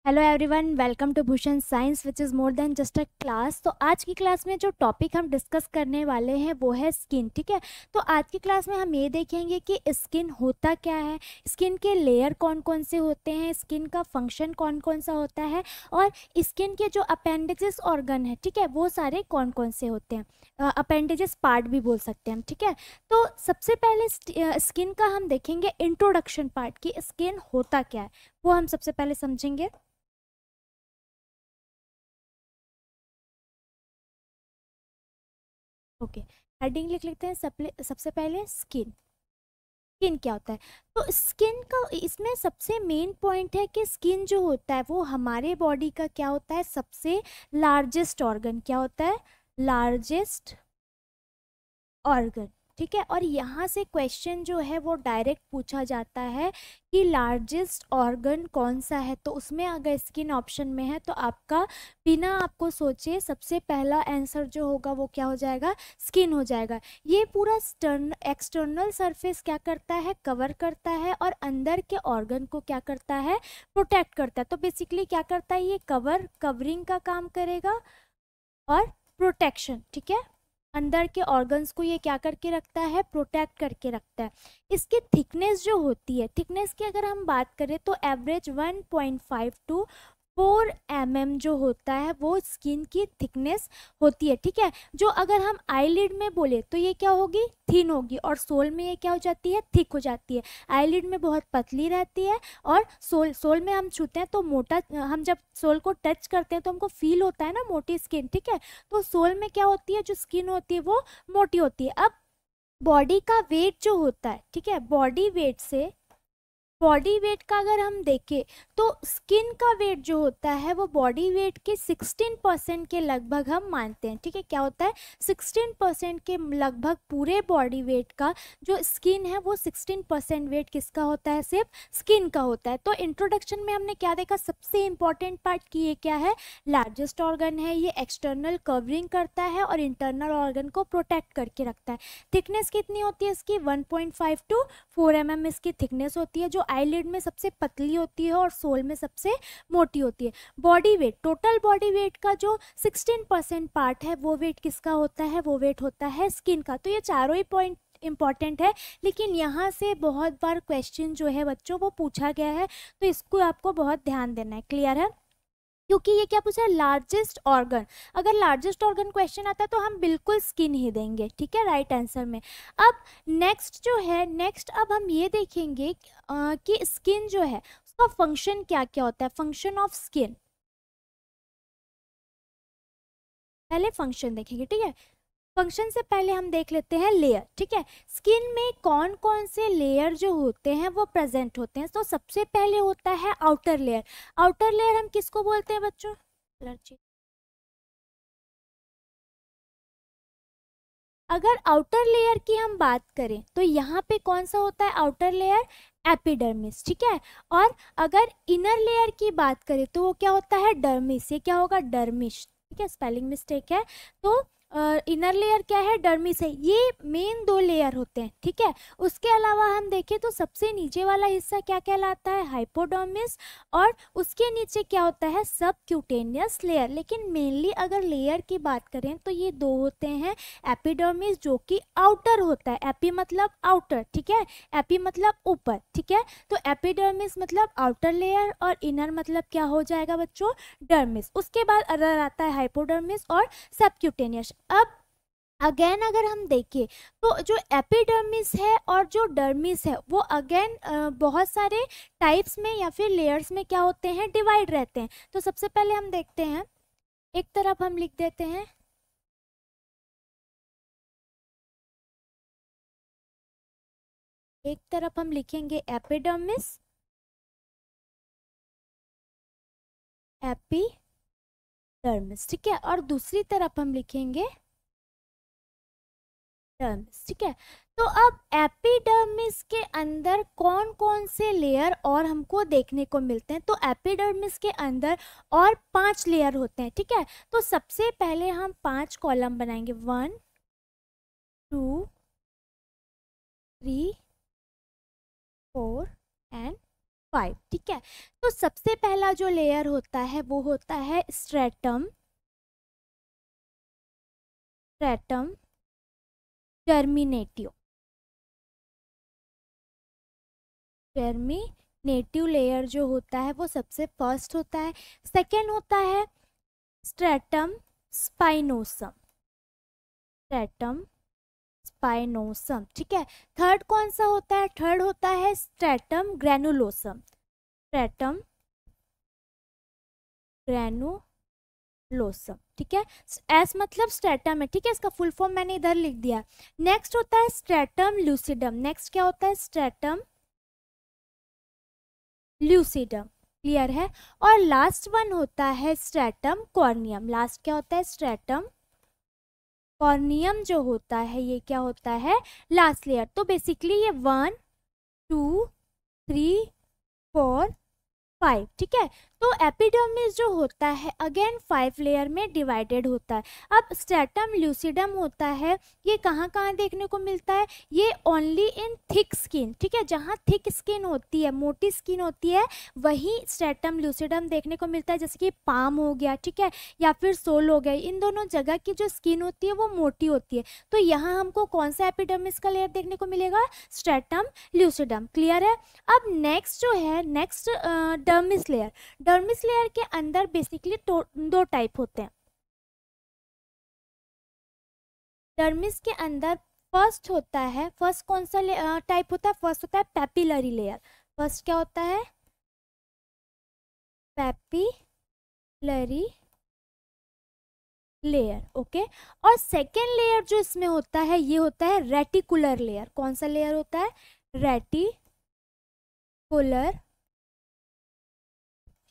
Hello everyone, welcome to Bhushan science which is more than just a class. तो आज की class में जो टॉपिक हम डिस्कस करने वाले हैं वो है स्किन। ठीक है, तो आज की क्लास में हम ये देखेंगे कि स्किन होता क्या है, स्किन के लेयर कौन कौन से होते हैं, स्किन का फंक्शन कौन कौन सा होता है और स्किन के जो अपेंडेजेस ऑर्गन है, ठीक है, वो सारे कौन कौन से होते हैं। अपेंडेजेस पार्ट भी बोल सकते हैं हम। ठीक है, तो सबसे पहले स्किन का हम देखेंगे इंट्रोडक्शन पार्ट की स्किन होता क्या है, वो हम सबसे पहले समझेंगे। ओके, हेडिंग लिख लेते हैं। सबसे पहले स्किन। स्किन क्या होता है? तो स्किन का इसमें सबसे मेन पॉइंट है कि स्किन जो होता है वो हमारे बॉडी का क्या होता है, सबसे लार्जेस्ट ऑर्गन क्या होता है, लार्जेस्ट ऑर्गन। ठीक है, और यहाँ से क्वेश्चन जो है वो डायरेक्ट पूछा जाता है कि लार्जेस्ट ऑर्गन कौन सा है। तो उसमें अगर स्किन ऑप्शन में है तो आपका बिना आपको सोचे सबसे पहला आंसर जो होगा वो क्या हो जाएगा, स्किन हो जाएगा। ये पूरा एक्सटर्नल सरफेस क्या करता है, कवर करता है, और अंदर के ऑर्गन को क्या करता है, प्रोटेक्ट करता है। तो बेसिकली क्या करता है, ये कवरिंग का काम करेगा और प्रोटेक्शन। ठीक है, अंदर के ऑर्गन्स को ये क्या करके रखता है, प्रोटेक्ट करके रखता है। इसकी थिकनेस जो होती है, थिकनेस की अगर हम बात करें तो एवरेज 1.5 टू 4 mm जो होता है वो स्किन की थिकनेस होती है। ठीक है, जो अगर हम आईलिड में बोले तो ये क्या होगी, थिन होगी, और सोल में ये क्या हो जाती है, थिक हो जाती है। आईलिड में बहुत पतली रहती है और सोल में हम छूते हैं तो मोटा, हम जब सोल को टच करते हैं तो हमको फील होता है ना मोटी स्किन। ठीक है, तो सोल में क्या होती है, जो स्किन होती है वो मोटी होती है। अब बॉडी का वेट जो होता है, ठीक है, बॉडी वेट का अगर हम देखें तो स्किन का वेट जो होता है वो बॉडी वेट के 16% के लगभग हम मानते हैं। ठीक है, क्या होता है, 16% के लगभग पूरे बॉडी वेट का जो स्किन है वो 16% वेट किसका होता है, सिर्फ स्किन का होता है। तो इंट्रोडक्शन में हमने क्या देखा, सबसे इंपॉर्टेंट पार्ट की ये क्या है, लार्जेस्ट ऑर्गन है, ये एक्सटर्नल कवरिंग करता है और इंटरनल ऑर्गन को प्रोटेक्ट करके रखता है। थिकनेस कितनी होती है इसकी, 1.5 टू 4 mm इसकी थिकनेस होती है, जो आईलिड में सबसे पतली होती है और सोल में सबसे मोटी होती है। Body weight, total body weight का जो 16% पार्ट है वो वेट किसका होता है, वो वेट होता है स्किन का। तो ये चारों ही पॉइंट इंपॉर्टेंट है, लेकिन यहाँ से बहुत बार क्वेश्चन जो है बच्चों वो पूछा गया है, तो इसको आपको बहुत ध्यान देना है। क्लियर है, क्योंकि ये क्या पूछा है, लार्जेस्ट ऑर्गन। अगर लार्जेस्ट ऑर्गन क्वेश्चन आता है तो हम बिल्कुल स्किन ही देंगे। ठीक है, राइट आंसर में। अब नेक्स्ट जो है, नेक्स्ट अब हम ये देखेंगे कि स्किन जो है उसका फंक्शन क्या क्या होता है, फंक्शन ऑफ स्किन। पहले फंक्शन देखेंगे। ठीक है, फंक्शन से पहले हम देख लेते हैं लेयर। ठीक है, स्किन में कौन कौन से लेयर जो होते हैं वो प्रेजेंट होते हैं। तो सबसे पहले होता है आउटर लेयर। आउटर लेयर हम किसको बोलते हैं बच्चों, अगर आउटर लेयर की हम बात करें तो यहाँ पे कौन सा होता है आउटर लेयर, एपिडर्मिस। ठीक है, और अगर इनर लेयर की बात करें तो वो क्या होता है, डर्मिस। ये क्या होगा, डर्मिश। ठीक है, स्पेलिंग मिस्टेक है। तो इनर लेयर क्या है, डर्मिस है। ये मेन दो लेयर होते हैं। ठीक है, उसके अलावा हम देखें तो सबसे नीचे वाला हिस्सा क्या कहलाता है, हाइपोडर्मिस, और उसके नीचे क्या होता है, सबक्यूटेनियस लेयर। लेकिन मेनली अगर लेयर की बात करें तो ये दो होते हैं, एपिडर्मिस जो कि आउटर होता है, एपी मतलब आउटर। ठीक है, एपी मतलब ऊपर। ठीक है, तो एपिडर्मिस मतलब आउटर लेयर और इनर मतलब क्या हो जाएगा बच्चों, डर्मिस। उसके बाद अदर आता है हाइपोडर्मिस और सबक्यूटेनियस। अब अगेन अगर हम देखें तो जो एपिडर्मिस है और जो डर्मिस है वो अगेन बहुत सारे टाइप्स में या फिर लेयर्स में क्या होते हैं, डिवाइड रहते हैं। तो सबसे पहले हम देखते हैं, एक तरफ हम लिख देते हैं, एक तरफ हम लिखेंगे एपिडर्मिस, एपिडर्मिस। ठीक है, और दूसरी तरफ हम लिखेंगे डर्मिस। ठीक है, तो अब एपिडर्मिस के अंदर कौन कौन से लेयर और हमको देखने को मिलते हैं, तो एपिडर्मिस के अंदर और 5 लेयर होते हैं। ठीक है, तो सबसे पहले हम 5 कॉलम बनाएंगे, 1 2 3 4 एंड 5, ठीक है। तो सबसे पहला जो लेयर होता है वो होता है स्ट्रेटम जर्मिनेटिव लेयर जो होता है वो सबसे फर्स्ट होता है। सेकेंड होता है स्ट्रेटम स्पाइनोसम ठीक है। थर्ड कौन सा होता है? थर्ड होता है स्ट्रेटम ग्रेनुलोसम ठीक है। एस मतलब स्ट्रेटम है, ठीक है, इसका फुल फॉर्म मैंने इधर लिख दिया। नेक्स्ट होता है स्ट्रेटम ल्यूसिडम। नेक्स्ट क्या होता है? स्ट्रेटम ल्यूसिडम, क्लियर है। और लास्ट वन होता है स्ट्रेटम कॉर्नियम। लास्ट क्या होता है? स्ट्रेटम कॉर्नियम जो होता है ये क्या होता है? Last layer. तो बेसिकली ये 1 2 3 4 5, ठीक है। तो एपिडर्मिस जो होता है अगेन 5 लेयर में डिवाइडेड होता है। अब स्ट्रेटम ल्यूसिडम होता है, ये कहाँ कहाँ देखने को मिलता है? ये ओनली इन थिक स्किन, ठीक है, जहाँ थिक स्किन होती है, मोटी स्किन होती है, वहीं स्ट्रेटम ल्यूसिडम देखने को मिलता है। जैसे कि पाम हो गया, ठीक है, या फिर सोल हो गया, इन दोनों जगह की जो स्किन होती है वो मोटी होती है। तो यहाँ हमको कौन सा एपिडर्मिस का लेयर देखने को मिलेगा? स्ट्रेटम ल्यूसिडम, क्लियर है। अब नेक्स्ट जो है, next dermis layer. Dermis layer के अंदर बेसिकली दो टाइप होते हैं। डर्मिस के अंदर फर्स्ट होता है, फर्स्ट कौन सा टाइप होता है? फर्स्ट होता है पैपिलरी लेयर। फर्स्ट क्या होता है? Papillary layer, okay. और सेकेंड लेयर जो इसमें होता है ये होता है रेटिकुलर लेयर। कौन सा लेयर होता है? रेटिकुलर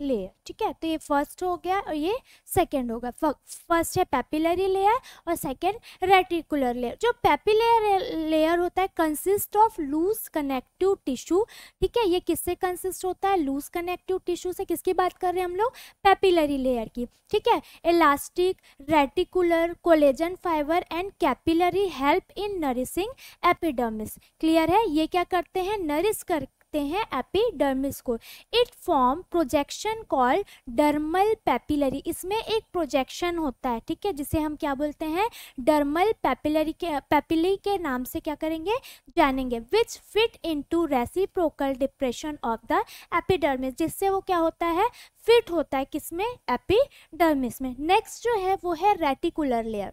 लेयर, ठीक है। तो ये फर्स्ट हो गया और ये सेकंड होगा। फर्स्ट है पैपिलरी लेयर और सेकंड रेटिकुलर लेयर। जो पैपिलरी लेयर होता है consist of loose connective tissue, ठीक है। ये किससे कंसिस्ट होता है? लूज कनेक्टिव टिश्यू से। किसकी बात कर रहे हैं हम लोग? पैपिलरी लेयर की, ठीक है। Elastic, reticular, collagen fibre and capillary help in nourishing epidermis, clear है। ये क्या करते हैं? नरिश करते हैं एपिडर्मिस को। It form projection called dermal papillary. इसमें एक प्रोजेक्शन होता है, ठीक है, जिसे हम क्या बोलते हैं? डर्मल पैपिली के नाम से क्या करेंगे? जानेंगे। Which fit into reciprocal depression of the epidermis, जिससे वो क्या होता है? फिट होता है किसमें? एपिडर्मिस में। नेक्स्ट जो है वो है रेटिकुलर लेयर।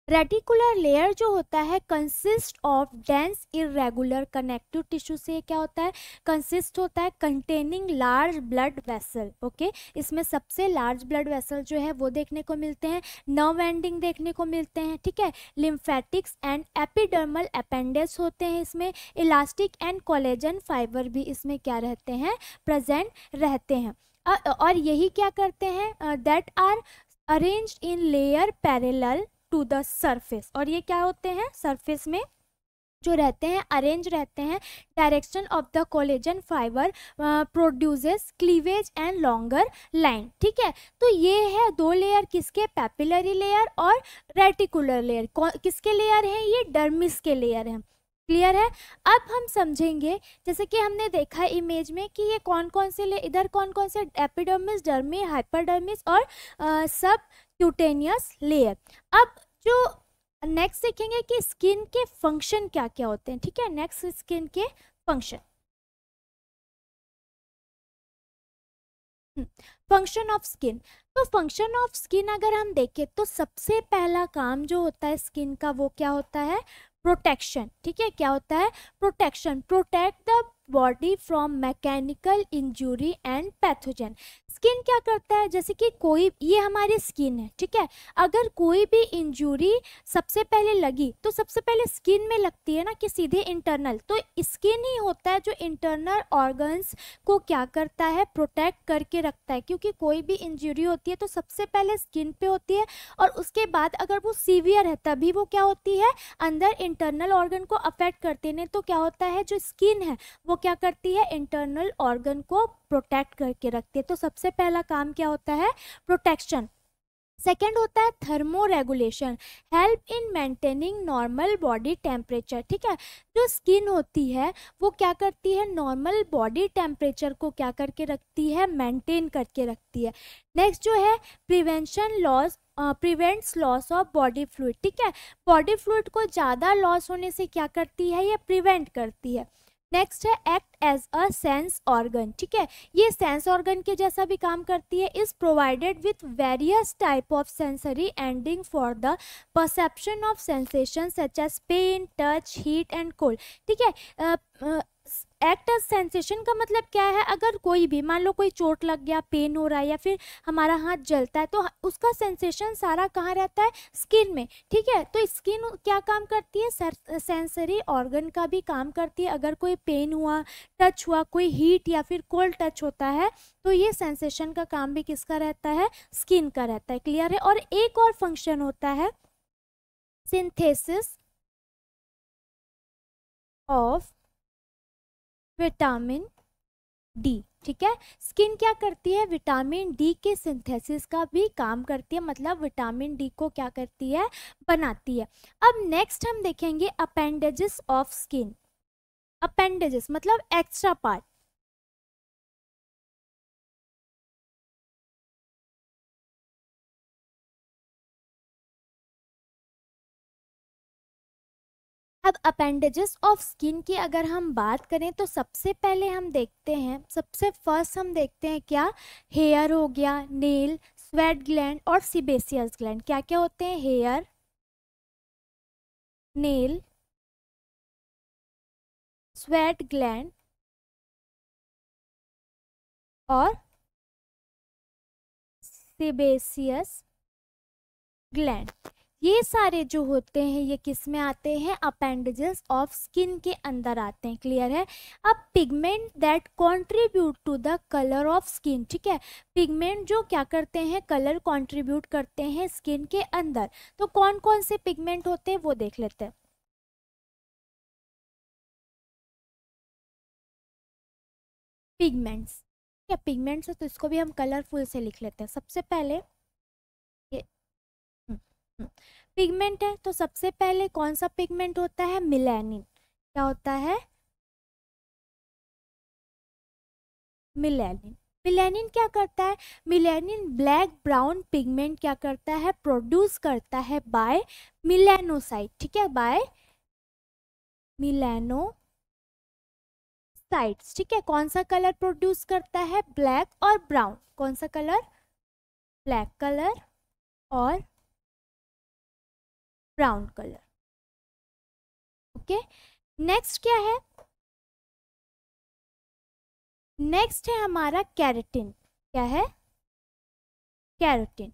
रेटिकुलर लेयर जो होता है consist of dense irregular connective tissue से क्या होता है? कंसिस्ट होता है containing large blood vessel, okay. इसमें सबसे लार्ज ब्लड वेसल जो है वो देखने को मिलते हैं, नर्व एंडिंग देखने को मिलते हैं, ठीक है। लिम्फेटिक्स एंड एपिडर्मल अपेंडेज होते हैं इसमें। इलास्टिक एंड कोलेजन फाइबर भी इसमें क्या रहते हैं? प्रेजेंट रहते हैं। और यही क्या करते हैं? That are arranged in layer parallel to the surface. और ये क्या होते हैं? सरफेस में जो रहते हैं अरेंज रहते हैं। Direction of the collagen fibre produces cleavage and longer line, ठीक है। तो ये है दो लेयर, किसके? पैपिलरी लेयर और रेटिकुलर लेयर। किसके लेयर हैं? ये डर्मिस के लेयर हैं, क्लियर है। अब हम समझेंगे, जैसे कि हमने देखा इमेज में कि ये कौन कौन से इधर कौन कौन से एपिडर्मिस, डर्मी, हाइपरडर्मिस और सब क्यूटेनियस लेयर। अब जो नेक्स्ट देखेंगे कि स्किन के फंक्शन क्या क्या होते हैं, ठीक है। नेक्स्ट स्किन के फंक्शन, फंक्शन ऑफ स्किन। तो फंक्शन ऑफ स्किन अगर हम देखें तो सबसे पहला काम जो होता है स्किन का वो क्या होता है? प्रोटेक्शन, ठीक है। क्या होता है? Protection. Protect the body from mechanical injury and pathogen. Skin क्या करता है? जैसे कि कोई, ये हमारी स्किन है, ठीक है, अगर कोई भी इंजुरी सबसे पहले लगी तो सबसे पहले स्किन में लगती है ना, कि सीधे इंटरनल। तो स्किन ही होता है जो इंटरनल ऑर्गन्स को क्या करता है? प्रोटेक्ट करके रखता है। क्योंकि कोई भी इंजुरी होती है तो सबसे पहले स्किन पे होती है, और उसके बाद अगर वो सीवियर है तभी वो क्या होती है? अंदर इंटरनल ऑर्गन को अफेक्ट करते हैं। तो क्या होता है? जो स्किन है वो क्या करती है? इंटरनल ऑर्गन को प्रोटेक्ट करके रखती है। तो सबसे पहला काम क्या होता है? प्रोटेक्शन। सेकेंड होता है thermo regulation, help in maintaining normal body temperature. ठीक है, जो स्किन होती है वो क्या करती है, नॉर्मल बॉडी टेम्परेचर को क्या करके रखती है, मेंटेन करके रखती है। नेक्स्ट जो है prevention loss, prevents loss of body fluid. ठीक है, बॉडी फ्लूइड को ज़्यादा लॉस होने से क्या करती है, ये प्रिवेंट करती है। नेक्स्ट है act as a sense organ. ठीक है, ये सेंस ऑर्गन के जैसा भी काम करती है। Is provided with various type of sensory ending for the perception of sensation such as pain, touch, heat and cold. ठीक है, एक्ट एज सेंसेशन का मतलब क्या है, अगर कोई भी मान लो कोई चोट लग गया, पेन हो रहा है या फिर हमारा हाथ जलता है, तो उसका सेंसेशन सारा कहाँ रहता है, स्किन में। ठीक है, तो स्किन क्या काम करती है, सेंसरी ऑर्गन का भी काम करती है। अगर कोई पेन हुआ, टच हुआ, कोई हीट या फिर कोल्ड टच होता है, तो ये सेंसेशन का काम भी किसका रहता है, स्किन का रहता है। क्लियर है। और एक और फंक्शन होता है सिंथेसिस ऑफ विटामिन डी। ठीक है, स्किन क्या करती है, विटामिन डी के सिंथेसिस का भी काम करती है, मतलब विटामिन डी को क्या करती है, बनाती है। अब नेक्स्ट हम देखेंगे अपेंडेजेस ऑफ स्किन। अपेंडेजेस मतलब एक्स्ट्रा पार्ट। अब अपेंडेजेस ऑफ स्किन की अगर हम बात करें तो सबसे पहले हम देखते हैं, सबसे फर्स्ट हम देखते हैं क्या, हेयर हो गया, नेल, स्वेट ग्लैंड और सीबेसियस ग्लैंड। क्या क्या होते हैं, हेयर, नेल, स्वेट ग्लैंड और सीबेसियस ग्लैंड। ये सारे जो होते हैं ये किस में आते हैं, अपेंडेजेस ऑफ स्किन के अंदर आते हैं। क्लियर है। अब pigment that contribute to the colour of skin. ठीक है, पिगमेंट जो क्या करते हैं, कलर कंट्रीब्यूट करते हैं स्किन के अंदर। तो कौन कौन से पिगमेंट होते हैं वो देख लेते हैं। पिगमेंट्स, क्या पिगमेंट्स है तो इसको भी हम कलरफुल से लिख लेते हैं। सबसे पहले ये पिगमेंट है तो सबसे पहले कौन सा पिगमेंट होता है, मिलेनिन। क्या होता है, मिलेनिन। मिलेनिन क्या करता है, मिलेनिन ब्लैक ब्राउन पिगमेंट क्या करता है, प्रोड्यूस करता है बाय मिलेनोसाइट। ठीक है, बाय मिलेनोसाइट्स। ठीक है, कौन सा कलर प्रोड्यूस करता है, ब्लैक और ब्राउन। कौन सा कलर, ब्लैक कलर और ब्राउन कलर। ओके, नेक्स्ट क्या है, नेक्स्ट है हमारा कैरेटिन। क्या है, कैरेटिन।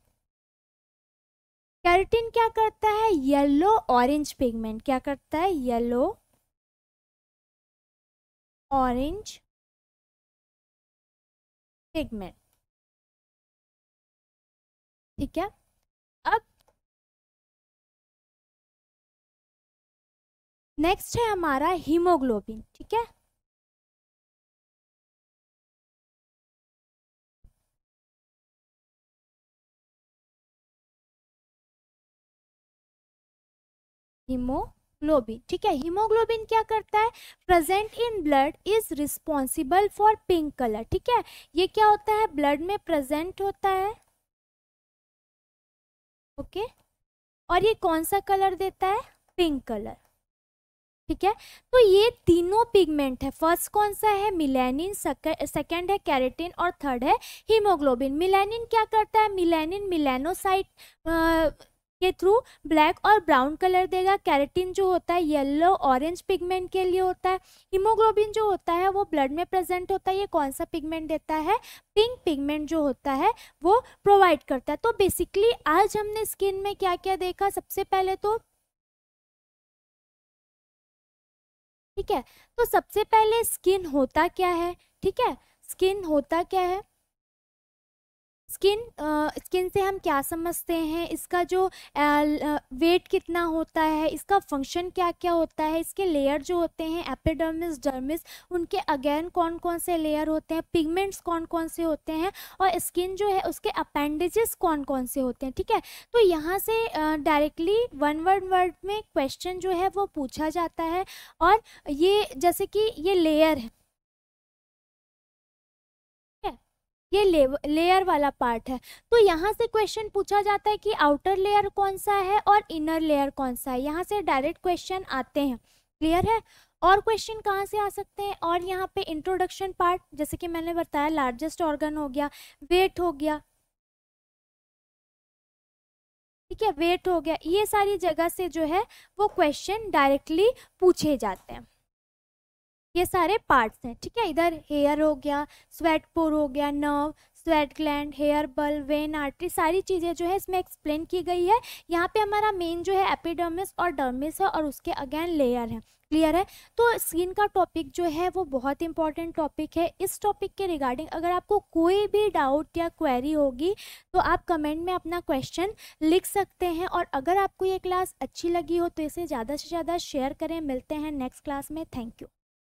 कैरेटिन क्या करता है, येलो ऑरेंज पिगमेंट। क्या करता है, येलो ऑरेंज पिगमेंट। ठीक है, अब नेक्स्ट है हमारा हीमोग्लोबिन। ठीक है, हीमोग्लोबिन। ठीक है, हीमोग्लोबिन क्या करता है, present in blood is responsible for pink colour. ठीक है, ये क्या होता है, ब्लड में प्रेजेंट होता है। ओके, और ये कौन सा कलर देता है, पिंक कलर। ठीक है, तो ये तीनों पिगमेंट है। फर्स्ट कौन सा है, मिलेनिन, सेकंड है कैरेटिन और थर्ड है हीमोग्लोबिन। मिलेनिन क्या करता है, मिलेनिन मिलेनोसाइट के थ्रू ब्लैक और ब्राउन कलर देगा। कैरेटिन जो होता है येलो ऑरेंज पिगमेंट के लिए होता है। हीमोग्लोबिन जो होता है वो ब्लड में प्रेजेंट होता है। ये कौन सा पिगमेंट देता है, पिंक पिगमेंट जो होता है वो प्रोवाइड करता है। तो बेसिकली आज हमने स्किन में क्या क्या देखा, सबसे पहले तो ठीक है, तो सबसे पहले स्किन होता क्या है। ठीक है, स्किन होता क्या है, स्किन से हम क्या समझते हैं, इसका जो वेट कितना होता है, इसका फंक्शन क्या क्या होता है, इसके लेयर जो होते हैं एपिडर्मिस डर्मिस, उनके अगेन कौन कौन से लेयर होते हैं, पिगमेंट्स कौन कौन से होते हैं, और स्किन जो है उसके अपेंडेजेस कौन कौन से होते हैं। ठीक है, तो यहाँ से डायरेक्टली वन वर्ड में क्वेश्चन जो है वो पूछा जाता है। और ये जैसे कि ये लेयर है, ये लेयर वाला पार्ट है, तो यहाँ से क्वेश्चन पूछा जाता है कि आउटर लेयर कौन सा है और इनर लेयर कौन सा है। यहाँ से डायरेक्ट क्वेश्चन आते हैं, क्लियर है। और क्वेश्चन कहाँ से आ सकते हैं, और यहाँ पे इंट्रोडक्शन पार्ट, जैसे कि मैंने बताया लार्जेस्ट ऑर्गन हो गया, वेट हो गया, ठीक है, वेट हो गया, ये सारी जगह से जो है वो क्वेश्चन डायरेक्टली पूछे जाते हैं। ये सारे पार्ट्स हैं, ठीक है। इधर हेयर हो गया, स्वेट पोर हो गया, nerve, sweat gland, hair bulb, vein artery, सारी चीज़ें जो है इसमें एक्सप्लेन की गई है। यहाँ पे हमारा मेन जो है एपिडर्मिस और डर्मिस है, और उसके अगेन लेयर है, क्लियर है। तो स्किन का टॉपिक जो है वो बहुत इंपॉर्टेंट टॉपिक है। इस टॉपिक के रिगार्डिंग अगर आपको कोई भी डाउट या क्वेरी होगी तो आप कमेंट में अपना क्वेश्चन लिख सकते हैं। और अगर आपको ये क्लास अच्छी लगी हो तो इसे ज़्यादा से ज़्यादा शेयर करें। मिलते हैं नेक्स्ट क्लास में, थैंक यू।